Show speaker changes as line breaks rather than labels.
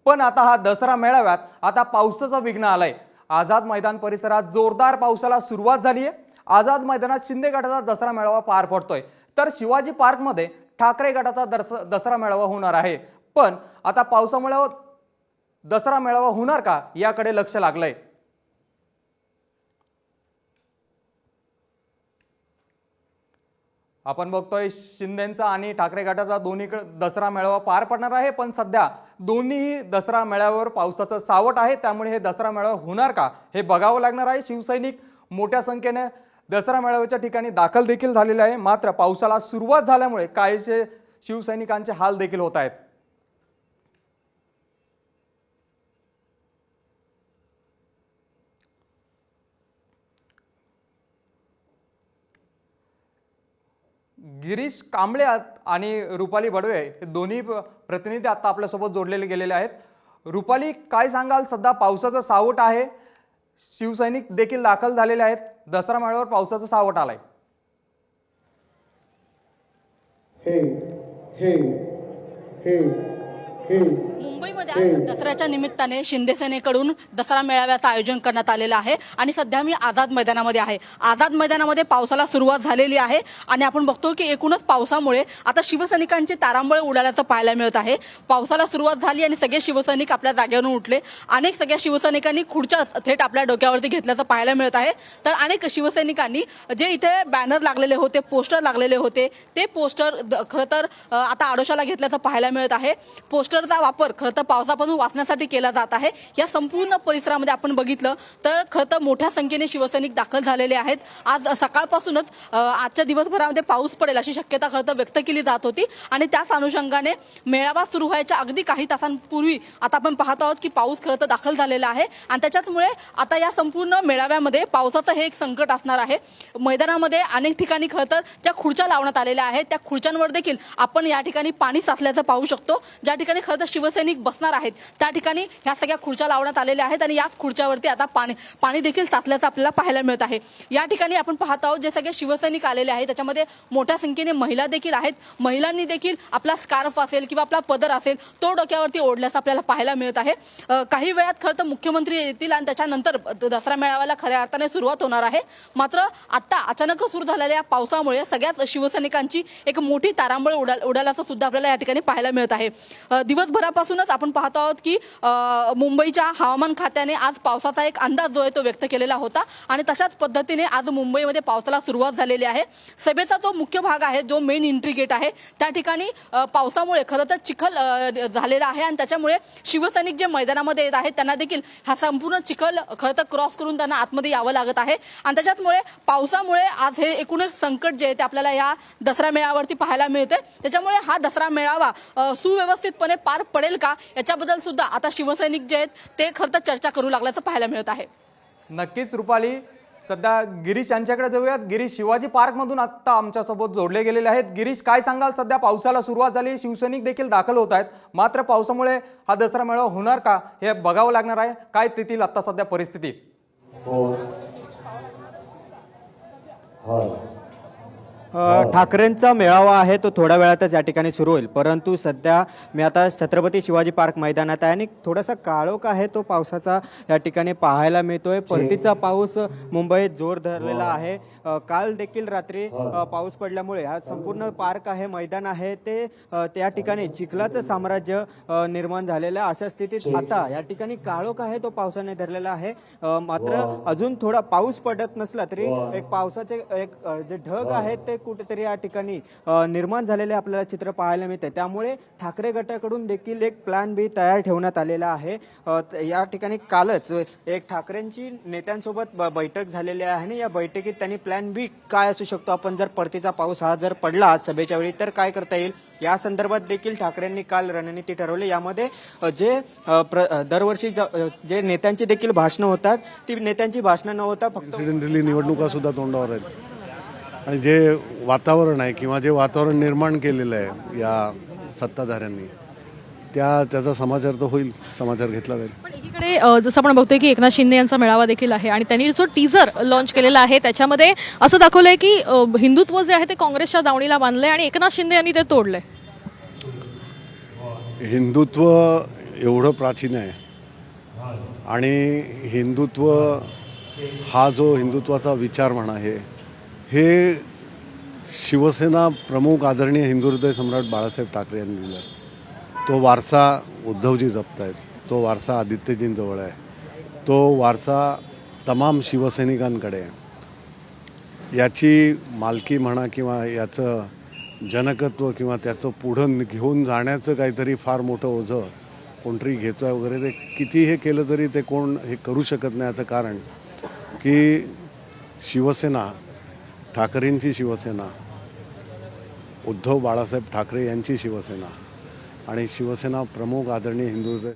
पण आता हा दसरा मेळाव्यात आता पावसाचा विघ्न आलाय। आझाद मैदान परिसरात जोरदार पावसाला सुरुवात झाली आहे। आझाद मैदानात शिंदे गटाचा दसरा मेळावा पार पडतोय, तर शिवाजी पार्क मध्ये ठाकरे गटाचा दसरा मेळावा होणार आहे। पण आता पावसामुळे दसरा मेळावा होणार का याकडे लक्ष लागलंय। आपण बघतोय शिंदेंचा आणि ठाकरे गटाचा दोन्ही दसरा मेळावा पार पडणार आहे, पण सध्या दोन्ही दसरा मेळाव्यावर पावसाचं सावट आहे। त्यामुळे हे दसरा मेळावा होणार का हे बघावं लागणार आहे। शिवसैनिक मोठ्या संख्येने दसरा मेळाव्याच्या ठिकाणी दाखल देखील झालेले आहे, मात्र पावसाला सुरुवात झाल्यामुळे काहीसे शिवसैनिकांचे हाल देखील होत आहेत। गिरीश कांबळे आणि रुपाली बडवे हे दोन्ही प्रतिनिधी आता आपल्यासोबत जोडलेले गेलेले आहेत। रुपाली, काय सांगाल? सध्या पावसाचं सावट आहे, शिवसैनिक देखील दाखल झालेले आहेत, दसरा मेळाव्यावर पावसाचं सावट आलंय।
हे हे हे हे
मुंबईमध्ये आज दसऱ्याच्या निमित्ताने शिंदे सेनेकडून दसरा मेळाव्याचं आयोजन करण्यात आलेलं आहे आणि सध्या मी आझाद मैदानामध्ये आहे। आझाद मैदानामध्ये पावसाला सुरुवात झालेली आहे आणि आपण बघतो की एकूणच पावसामुळे आता शिवसैनिकांचे तारांबळ उडाल्याचं पाहायला मिळत आहे। पावसाला सुरुवात झाली आणि सगळे शिवसैनिक आपल्या जागेवरून उठले। अनेक सगळ्या शिवसैनिकांनी खुर्च्या थेट आपल्या डोक्यावरती घेतल्याचं पाहायला मिळत आहे। तर अनेक शिवसैनिकांनी जे इथे बॅनर लागलेले होते, पोस्टर लागलेले होते, ते पोस्टर खरं तर आता आडोशाला घेतल्याचं पाहायला मिळत आहे। पोस्टरचा वापर खरं तर पावसापासून वाचण्यासाठी केला जात आहे। या संपूर्ण परिसरामध्ये आपण बघितलं तर खरं तर मोठ्या संख्येने शिवसैनिक दाखल झालेले आहेत। आज सकाळपासूनच आजच्या दिवसभरामध्ये पाऊस पडेल अशी शक्यता खरं तर व्यक्त केली जात होती आणि त्याच अनुषंगाने मेळावा सुरू व्हायच्या अगदी काही तासांपूर्वी आता आपण पाहत आहोत की पाऊस खरं तर दाखल झालेला आहे आणि त्याच्यामुळे आता या संपूर्ण मेळाव्यामध्ये पावसाचं हे एक संकट असणार आहे। मैदानामध्ये अनेक ठिकाणी खरं तर ज्या खुर्च्या लावण्यात आलेल्या आहेत त्या खुर्च्यांवर देखील आपण या ठिकाणी पाणी साचल्याचं पाहू शकतो। ज्या ठिकाणी खरं तर शिवसैनिक बसणार आहेत त्या ठिकाणी ह्या सगळ्या खुर्च्या लावण्यात आलेल्या आहेत आणि याच खुर्च्यावरती आता पाणी देखील साचल्याचं आपल्याला पाहायला मिळत आहे। या ठिकाणी आपण पाहत आहोत जे सगळे शिवसैनिक आलेले आहेत त्याच्यामध्ये मोठ्या संख्येने महिला देखील आहेत। महिलांनी देखील आपला स्कार्फ असेल किंवा आपला पदर असेल तो डोक्यावरती ओढल्याचं आपल्याला पाहायला मिळत आहे। काही वेळात खरं तर मुख्यमंत्री येतील आणि त्याच्यानंतर दसरा मेळाव्याला खऱ्या अर्थाने सुरुवात होणार आहे। मात्र आता अचानक सुरू झालेल्या पावसामुळे सगळ्याच शिवसैनिकांची एक मोठी तारांबळ उडाल्याचं सुद्धा आपल्याला या ठिकाणी पाहायला मिळत आहे। दिवसभरापासूनच आपण पाहतो आहोत की मुंबईच्या हवामान खात्याने आज पावसाचा एक अंदाज जो आहे तो व्यक्त केलेला होता आणि तशाच पद्धतीने आज मुंबईमध्ये पावसाला सुरुवात झालेली आहे। सभेचा तो मुख्य भाग आहे जो मेन एंट्री गेट आहे त्या ठिकाणी पावसामुळे खरं तर चिखल झालेला आहे आणि त्याच्यामुळे शिवसैनिक जे मैदानामध्ये येत आहेत त्यांना देखील हा संपूर्ण चिखल खरं तर क्रॉस करून त्यांना आतमध्ये यावं लागत आहे आणि त्याच्यामुळे पावसामुळे आज हे एकूणच संकट जे आहे ते आपल्याला या दसरा मेळाव्यावरती पाहायला मिळते। त्याच्यामुळे हा दसरा मेळावा सुव्यवस्थितपणे पार पडेल का याच्याबद्दल सुद्धा आता शिवसैनिक जे आहेत ते खरं तर चर्चा करू लागल्याचं पाहायला मिळत आहे।
नक्कीच रुपाली, सध्या गिरीश यांच्याकडे जाऊयात। गिरीश शिवाजी पार्क मधून आता आमच्यासोबत जोडले गेलेले आहेत। गिरीश, काय सांगाल? सध्या पावसाला सुरुवात झाली, शिवसैनिक देखील दाखल होत आहेत, मात्र पावसामुळे हा दसरा मेळावा होणार का हे बघावं लागणार आहे। काय तेथील आता सध्या परिस्थिती?
ठाकरेंचा मेळावा आहे तो थोड्या वेळातच या ठिकाणी सुरू होईल, परंतु सध्या मी आता छत्रपती शिवाजी पार्क मैदानात आहे आणि थोडासा काळोख आहे तो पावसाचा या ठिकाणी पाहायला मिळतोय। परतीचा पाऊस मुंबईत जोर धरलेला आहे। काल देखील रात्री पाऊस पडल्यामुळे हा संपूर्ण पार्क आहे, मैदान आहे ते त्या ठिकाणी चिखलाचं साम्राज्य निर्माण झालेलं आहे। अशा स्थितीत आता या ठिकाणी काळोख आहे तो पावसाने धरलेला आहे। मात्र अजून थोडा पाऊस पडत नसला तरी एक पावसाचे एक जे ढग आहेत ते कुठेतरी या ठिकाणी निर्माण झालेले आपल्याला चित्र पाहायला मिळते। त्यामुळे ठाकरे गटाकडून देखील एक प्लॅन बी तयार ठेवण्यात आलेला आहे। या ठिकाणी कालच एक ठाकरेंची नेत्यांसोबत बैठक झालेली आहे आणि या बैठकीत त्यांनी प्लॅन बी काय असू शकतो, आपण जर परतीचा पाऊस हा जर पडला सभेच्या वेळी तर काय करता येईल या संदर्भात देखील ठाकरेंनी काल रणनीती ठरवली। यामध्ये जे दरवर्षी जे नेत्यांची देखील भाषणं होतात ती नेत्यांची भाषणं न होता फक्त
निवडणुका सुद्धा तोंडावर आहेत आणि जे वातावरण आहे किंवा जे वातावरण निर्माण केलेलं आहे या सत्ताधाऱ्यांनी त्याचा समाचार तर होईल, समाचार घेतला जाईल।
पण एकीकडे जसं आपण बघतोय की एकनाथ शिंदे यांचा मेळावा देखील आहे आणि त्यांनी जो टीजर लॉन्च केलेला आहे त्याच्यामध्ये असं दाखवलंय की हिंदुत्व जे आहे ते काँग्रेसच्या दावणीला बांधलंय आणि एकनाथ शिंदे यांनी ते तोडलंय।
हिंदुत्व एवढं प्राचीन आहे आणि हिंदुत्व हा जो हिंदुत्वाचा विचार म्हणा हे शिवसेना प्रमुख आदरणीय हिंदुहृदय सम्राट बाळासाहेब ठाकरे यांनी दिला. तो वारसा उद्धवजी जपत आहेत, तो वारसा आदित्यजींजवळ आहे, तो वारसा तमाम शिवसैनिकांकडे आहे. याची मालकी म्हणा किंवा याचं जनकत्व किंवा त्याचं पुढं घेऊन जाण्याचं काहीतरी फार मोठं ओझं कोणतरी घेतो आहे वगैरे, ते किती हे केलं तरी ते कोण हे करू शकत नाही. याचं कारण की शिवसेना, ठाकरेंची शिवसेना, उद्धव बाळासाहेब ठाकरे यांची शिवसेना आणि शिवसेना प्रमुख आदरणीय हिंदुहृदय